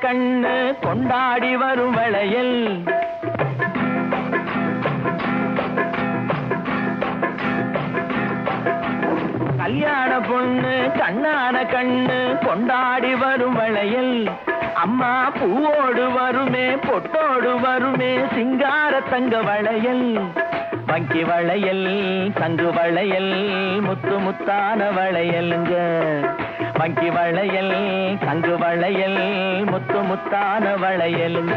கண்ணு கொண்டாடி வரும் வளையல் கல்யாண பொண்ணு கண்ணான கண்ணு கொண்டாடி வரும் வளையல் அம்மா பூவோடு வருமே பொட்டோடு வருமே சிங்கார தங்க வளையல் வங்கி வளையல் தங்கு வளையல் முத்து முத்தான வளையலுங்க வங்கி வளையல் தங்கு வளையல் முத்து முத்தான வளையலுங்க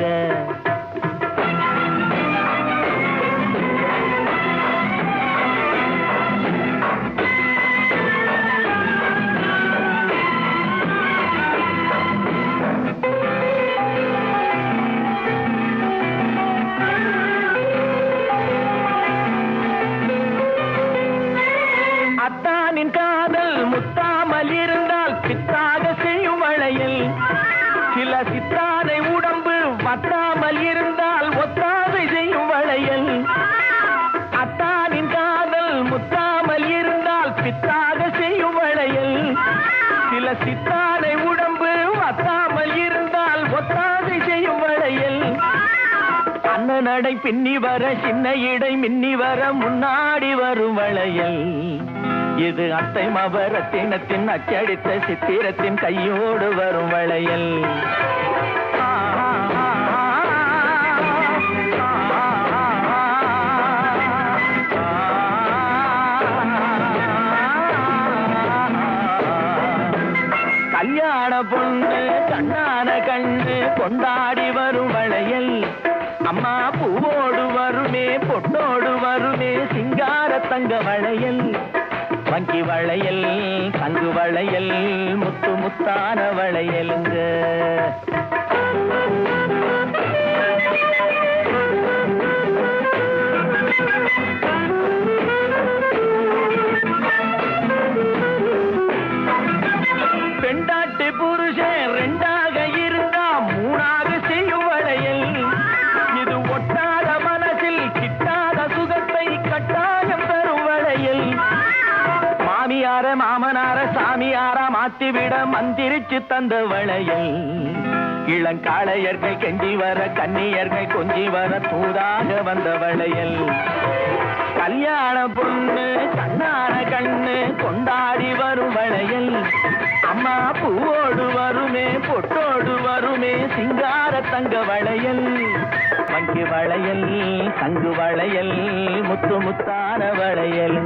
அத்தானின் காதல் முத்தாமல் இருந்தால் பித்தாக செய்யும் வளையல் சில சித்தானை உடம்பு வத்தாமல் இருந்தால் ஒத்தாதை செய்யும் வளையல் அத்தானின் காதல் முத்தாமல் இருந்தால் பித்தாக செய்யும் வளையல் சில சித்தானை உடம்பு வத்தாமல் இருந்தால் ஒத்தாதை செய்யும் வளையல் அண்ண நடை பின்னி வர சின்ன இடை மின்னி வர முன்னாடி வரும் வளையல் இது அத்தை மபரத்தினத்தின் அச்சடித்த சித்திரத்தின் கையோடு வரும் வளையல் கல்யாண பொண்ணு கண்ணான கண்ணு கொண்டாடி வரும் வளையல் அம்மா பூவோடு வருமே பொட்டோடு வருமே சிங்கார தங்க வளையல் வங்கி வளையல் தங்கு வளையல் முத்து முத்தான வளையலுங்க பெண்டாட்டு புருஷன் ரெண்டாக இருந்தா மூணாக செய்யும் வளையல் இது ஒட்டாத மனசில் கிட்டாத சுகத்தை கட்டாயம் தரும் வளையல் மாமியார மாமனார சாமியார மாத்திவிட மந்திரிச்சு தந்த வளையல் இளங்காளையர்கள் கெஞ்சி வர கன்னியர்கள் கொஞ்சி வர தூதாக வந்த வளையல் கல்யாண பொண்ணு கண்ணான கண்ணு கொண்டாடி வரும் வளையல் அம்மா பூவோடு வருமே பொட்டோடு வருமே சிங்கார தங்க வளையல் வங்கி வளையல் தங்கு வளையல் முத்து முத்தான வளையல்